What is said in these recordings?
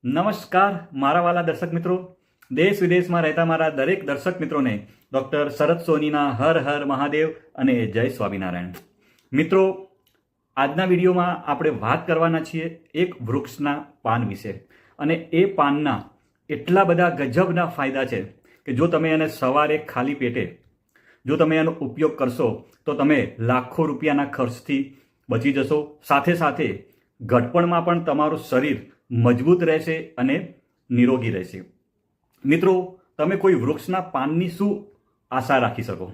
નમસ્કાર મારા વાલા દર્શક મિત્રો, દેશ વિદેશમાં રહેતા મારા દરેક દર્શક મિત્રોને ડૉક્ટર શરદ સોનીના હર હર મહાદેવ અને જય સ્વામિનારાયણ. મિત્રો, આજના વિડીયોમાં આપણે વાત કરવાના છીએ એક વૃક્ષના પાન વિશે. અને એ પાનના એટલા બધા ગજબના ફાયદા છે કે જો તમે એને સવારે ખાલી પેટે જો તમે એનો ઉપયોગ કરશો તો તમે લાખો રૂપિયાના ખર્ચથી બચી જશો. સાથે સાથે ઘટપણમાં પણ તમારું શરીર મજબૂત રહેશે અને નિરોગી રહેશે. મિત્રો, તમે કોઈ વૃક્ષના પાનની શું આશા રાખી શકો?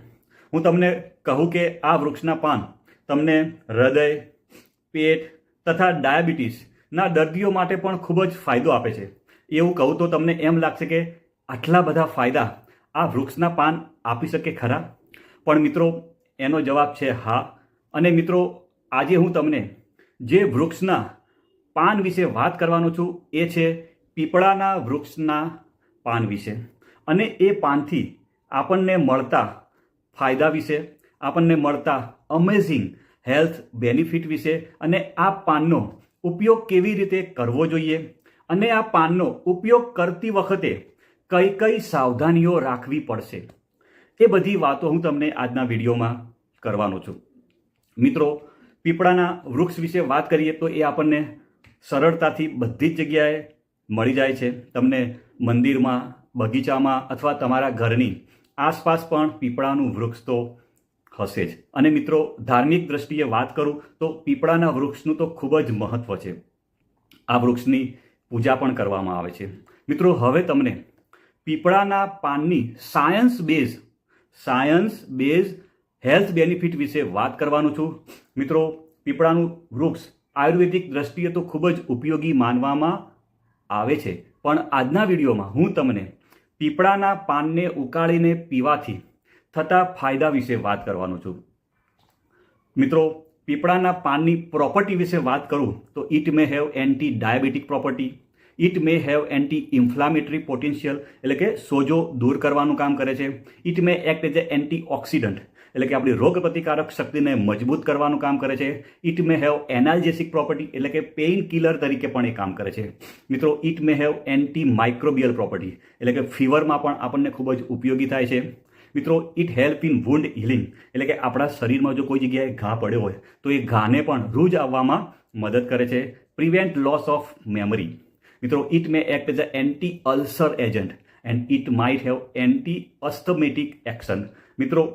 હું તમને કહું કે આ વૃક્ષના પાન તમને હૃદય, પેટ તથા ડાયાબિટીસના દર્દીઓ માટે પણ ખૂબ જ ફાયદો આપે છે. એવું કહું તો તમને એમ લાગશે કે આટલા બધા ફાયદા આ વૃક્ષના પાન આપી શકે ખરા? પણ મિત્રો, એનો જવાબ છે હા. અને મિત્રો, આજે હું તમને જે વૃક્ષના પાન વિશે વાત કરવાનો છું એ છે પીપળાના વૃક્ષના પાન વિશે. અને એ પાનથી આપણને મળતા ફાયદા વિશે, આપણને મળતા અમેઝિંગ હેલ્થ બેનિફિટ વિશે, અને આ પાનનો ઉપયોગ કેવી રીતે કરવો જોઈએ, અને આ પાનનો ઉપયોગ કરતી વખતે કઈ કઈ સાવધાનીઓ રાખવી પડશે, એ બધી વાતો હું તમને આજના વિડીયોમાં કરવાનો છું. મિત્રો, પીપળાના વૃક્ષ વિશે વાત કરીએ તો એ આપણને સરળતાથી બધી જ જગ્યાએ મળી જાય છે. તમને મંદિરમાં, બગીચામાં અથવા તમારા ઘરની આસપાસ પણ પીપળાનું વૃક્ષ તો હશે જ. અને મિત્રો, ધાર્મિક દ્રષ્ટિએ વાત કરું તો પીપળાના વૃક્ષનું તો ખૂબ જ મહત્ત્વ છે. આ વૃક્ષની પૂજા પણ કરવામાં આવે છે. મિત્રો, હવે તમને પીપળાના પાનની સાયન્સ બેઝ હેલ્થ બેનિફિટ વિશે વાત કરવાનું છું. મિત્રો, પીપળાનું વૃક્ષ આયુર્વેદિક દ્રષ્ટિએ તો ખૂબ જ ઉપયોગી માનવામાં આવે છે. પણ આજના વિડીયોમાં હું તમને પીપળાના પાનને ઉકાળીને પીવાથી થતા ફાયદા વિશે વાત કરવાનો છું. મિત્રો, પીપળાના પાનની પ્રોપર્ટી વિશે વાત કરું તો it may have anti diabetic property, it may have anti inflammatory potential એટલે કે સોજો દૂર કરવાનું કામ કરે છે. It may act as a anti oxidant એટલે કે આપણી રોગ પ્રતિકારક શક્તિને મજબૂત કરવાનું કામ કરે છે. It may have analgesic property એટલે કે પેઇન કિલર તરીકે પણ એ કામ કરે છે. મિત્રો, it May have anti microbial property એટલે કે ફીવરમાં પણ આપણને ખૂબ જ ઉપયોગી થાય છે. મિત્રો, it help in wound healing એટલે કે આપણા શરીરમાં જો કોઈ જગ્યાએ ઘા પડ્યો હોય તો એ ઘાને પણ રૂજ આવવામાં મદદ કરે છે. Prevent loss of memory. મિત્રો, it may act as a anti ulcer agent and it might have anti asthmatic action. મિત્રો,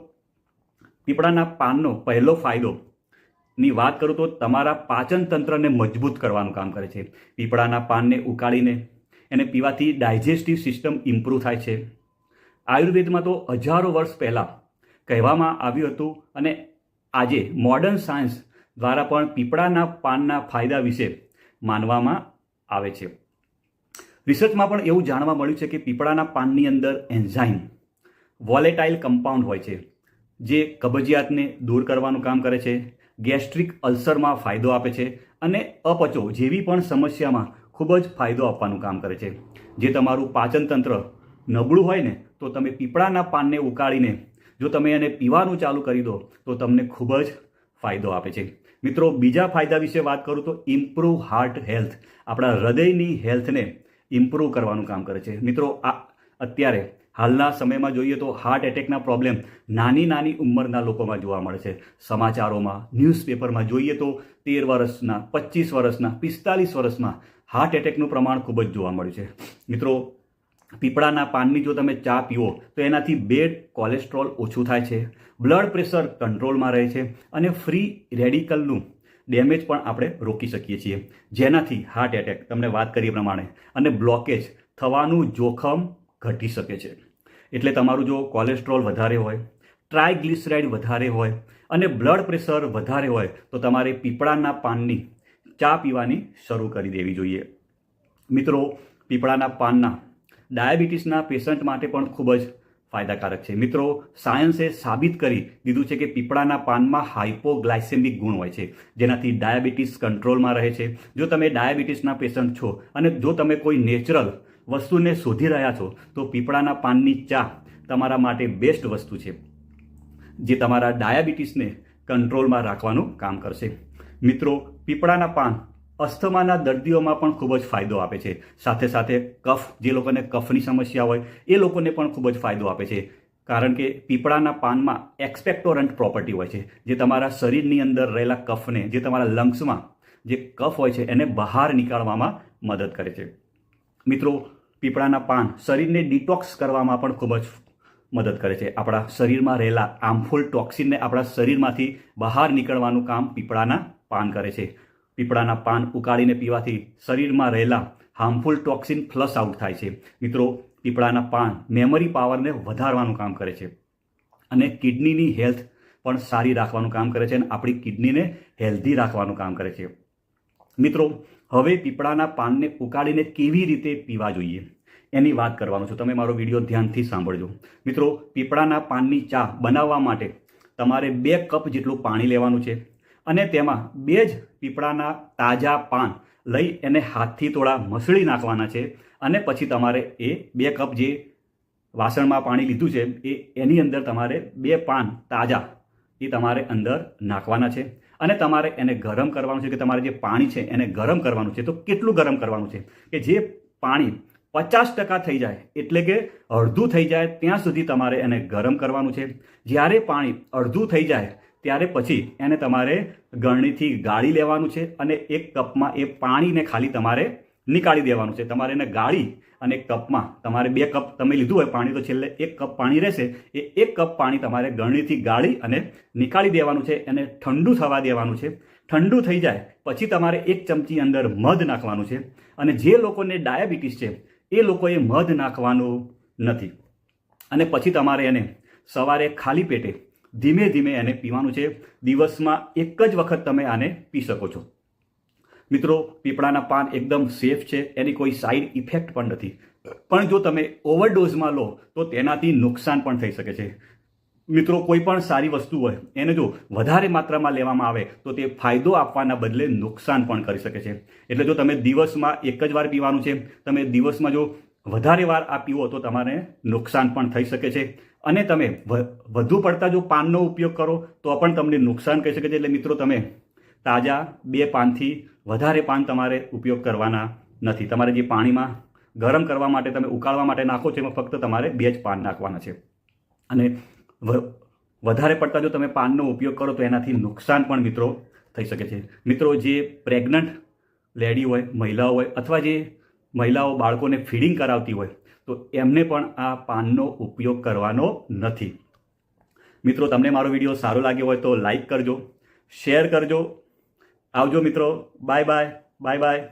પીપળાના પાનનો પહેલો ફાયદોની વાત કરું તો તમારા પાચન તંત્રને મજબૂત કરવાનું કામ કરે છે. પીપળાના પાનને ઉકાળીને એને પીવાથી ડાયજેસ્ટિવ સિસ્ટમ ઇમ્પ્રૂવ થાય છે. આયુર્વેદમાં તો હજારો વર્ષ પહેલાં કહેવામાં આવ્યું હતું, અને આજે મોડર્ન સાયન્સ દ્વારા પણ પીપળાના પાનના ફાયદા વિશે માનવામાં આવે છે. રિસર્ચમાં પણ એવું જાણવા મળ્યું છે કે પીપળાના પાનની અંદર એન્ઝાઇમ વોલેટાઇલ કમ્પાઉન્ડ હોય છે જે કબજિયાતને દૂર કરવાનું કામ કરે છે, ગેસ્ટ્રિક અલ્સરમાં ફાયદો આપે છે, અને અપચો જેવી પણ સમસ્યામાં ખૂબ જ ફાયદો આપવાનું કામ કરે છે. જે તમારું પાચન તંત્ર નબળું હોય ને તો તમે પીપળાના પાનને ઉકાળીને જો તમે એને પીવાનું ચાલુ કરી દો તો તમને ખૂબ જ ફાયદો આપે છે. મિત્રો, બીજા ફાયદા વિશે વાત કરું તો ઇમ્પ્રૂવ હાર્ટ હેલ્થ આપણા હૃદયની હેલ્થને ઇમ્પ્રૂવ કરવાનું કામ કરે છે. મિત્રો, અત્યારે હાલના સમયમાં જોઈએ તો હાર્ટ એટેકના પ્રોબ્લેમ નાની ઉંમરના લોકોમાં જોવા મળે છે. સમાચારોમાં, ન્યૂઝપેપરમાં જોઈએ તો 13 વર્ષના, 25 વર્ષના, 45 વર્ષમાં હાર્ટ એટેકનું પ્રમાણ ખૂબ જ જોવા મળ્યું છે. મિત્રો, પીપળાના પાનની જો તમે ચા પીવો તો એનાથી બેડ કોલેસ્ટ્રોલ ઓછું થાય છે, બ્લડ પ્રેશર કંટ્રોલમાં રહે છે, અને ફ્રી રેડિકલનું ડેમેજ પણ આપણે રોકી શકીએ છીએ, જેનાથી હાર્ટ એટેક તમને વાત કરી પ્રમાણે અને બ્લોકેજ થવાનું જોખમ ઘટી શકે છે. એટલે તમારું જો કોલેસ્ટ્રોલ વધારે હોય, ટ્રાયગ્લિસરાઇડ વધારે હોય અને બ્લડ પ્રેશર વધારે હોય તો તમારે પીપળાના પાનની ચા પીવાની શરૂ કરી દેવી જોઈએ. મિત્રો, પીપળાના પાનના ડાયાબિટીસના પેશન્ટ માટે પણ ખૂબ જ ફાયદાકારક છે. મિત્રો, સાયન્સે સાબિત કરી દીધું છે કે પીપળાના પાનમાં હાઇપોગ્લાયસેમિક ગુણ હોય છે, જેનાથી ડાયાબિટીસ કંટ્રોલમાં રહે છે. જો તમે ડાયાબિટીસના પેશન્ટ છો અને જો તમે કોઈ નેચરલ વસ્તુને શોધી રહ્યા છો તો પીપળાના પાનની ચા તમારા માટે બેસ્ટ વસ્તુ છે, જે તમારા ડાયાબિટીસને કંટ્રોલમાં રાખવાનું કામ કરશે. મિત્રો, પીપળાના પાન અસ્થમાના દર્દીઓમાં પણ ખૂબ જ ફાયદો આપે છે. સાથે સાથે કફ, જે લોકોને કફની સમસ્યા હોય એ લોકોને પણ ખૂબ જ ફાયદો આપે છે. કારણ કે પીપળાના પાનમાં એક્સપેક્ટોરન્ટ પ્રોપર્ટી હોય છે, જે તમારા શરીરની અંદર રહેલા કફને, જે તમારા લંગ્સમાં જે કફ હોય છે એને બહાર નીકાળવામાં મદદ કરે છે. મિત્રો, પીપળાના પાન શરીરને ડિટોક્સ કરવામાં પણ ખૂબ જ મદદ કરે છે. આપણા શરીરમાં રહેલા હાર્મફુલ ટોક્સિનને આપણા શરીરમાંથી બહાર નીકળવાનું કામ પીપળાના પાન કરે છે. પીપળાના પાન ઉકાળીને પીવાથી શરીરમાં રહેલા હાર્મફુલ ટોક્સિન ફ્લશ આઉટ થાય છે. મિત્રો, પીપળાના પાન મેમરી પાવરને વધારવાનું કામ કરે છે અને કિડનીની હેલ્થ પણ સારી રાખવાનું કામ કરે છે અને આપણી કિડનીને હેલ્ધી રાખવાનું કામ કરે છે. મિત્રો, હવે પીપળાના પાનને ઉકાળીને કેવી રીતે પીવા જોઈએ એની વાત કરવાનું છું. તમે મારો વિડીયો ધ્યાનથી સાંભળજો. મિત્રો, પીપળાના પાનની ચા બનાવવા માટે તમારે 2 કપ જેટલું પાણી લેવાનું છે અને તેમાં 2 જ પીપળાના તાજા પાન લઈ એને હાથથી થોડા મસળી નાખવાના છે અને પછી તમારે એ 2 કપ જે વાસણમાં પાણી લીધું છે એની અંદર તમારે 2 પાન તાજા એ તમારે અંદર નાખવાના છે અને તમારે એને ગરમ કરવાનું છે. કે તમારે જે પાણી છે એને ગરમ કરવાનું છે. તો કેટલું ગરમ કરવાનું છે કે જે પાણી 50% થઈ જાય, એટલે કે અડધું થઈ જાય ત્યાં સુધી તમારે એને ગરમ કરવાનું છે. જ્યારે પાણી અડધું થઈ જાય ત્યારે પછી એને તમારે ગળણીથી ગાળી લેવાનું છે અને 1 કપમાં એ પાણીને ખાલી તમારે નીકાળી દેવાનું છે. તમારે એને ગાળી અને કપમાં તમારે 2 કપ તમે લીધું હોય પાણી, તો છેલ્લે 1 કપ પાણી રહેશે. એ 1 કપ પાણી તમારે ગળણીથી ગાળી અને નીકાળી દેવાનું છે. એને ઠંડુ થવા દેવાનું છે. ઠંડુ થઈ જાય પછી તમારે 1 ચમચી અંદર મધ નાખવાનું છે. અને જે લોકોને ડાયાબિટીસ છે એ લોકોએ મધ નાખવાનું નથી. અને પછી તમારે એને સવારે ખાલી પેટે ધીમે ધીમે એને પીવાનું છે. દિવસમાં 1 જ વખત તમે આને પી શકો છો. મિત્રો, પીપળાના પાન એકદમ સેફ છે, એની કોઈ સાઈડ ઇફેક્ટ પણ નથી. પણ જો તમે ઓવરડોઝમાં લો તો તેનાથી નુકસાન પણ થઈ શકે છે. મિત્રો, કોઈ પણ સારી વસ્તુ હોય એને જો વધારે માત્રામાં લેવામાં આવે તો તે ફાયદો આપવાના બદલે નુકસાન પણ કરી શકે છે. એટલે જો તમે દિવસમાં 1 જ વાર પીવાનું છે, તમે દિવસમાં જો વધારે વાર આ પીવો તો તમારે નુકસાન પણ થઈ શકે છે. અને તમે વધુ પડતા જો પાનનો ઉપયોગ કરો તો પણ તમને નુકસાન કરી શકે છે. એટલે મિત્રો, તમે તાજા 2 પાનથી વધારે પાન તમારે ઉપયોગ કરવાના નથી. તમારે જે પાણીમાં ગરમ કરવા માટે તમે ઉકાળવા માટે નાખો છો એમાં ફક્ત તમારે 2 જ પાન નાખવાના છે. અને વધારે પડતા જો તમે પાનનો ઉપયોગ કરો તો એનાથી નુકસાન પણ મિત્રો થઈ શકે છે. મિત્રો, જે પ્રેગ્નન્ટ લેડી હોય, મહિલાઓ હોય, અથવા જે મહિલાઓ બાળકોને ફીડિંગ કરાવતી હોય તો એમને પણ આ પાનનો ઉપયોગ કરવાનો નથી. મિત્રો, તમને મારો વિડીયો સારો લાગ્યો હોય તો લાઈક કરજો, શેર કરજો. આવજો મિત્રો. Bye bye. Bye bye.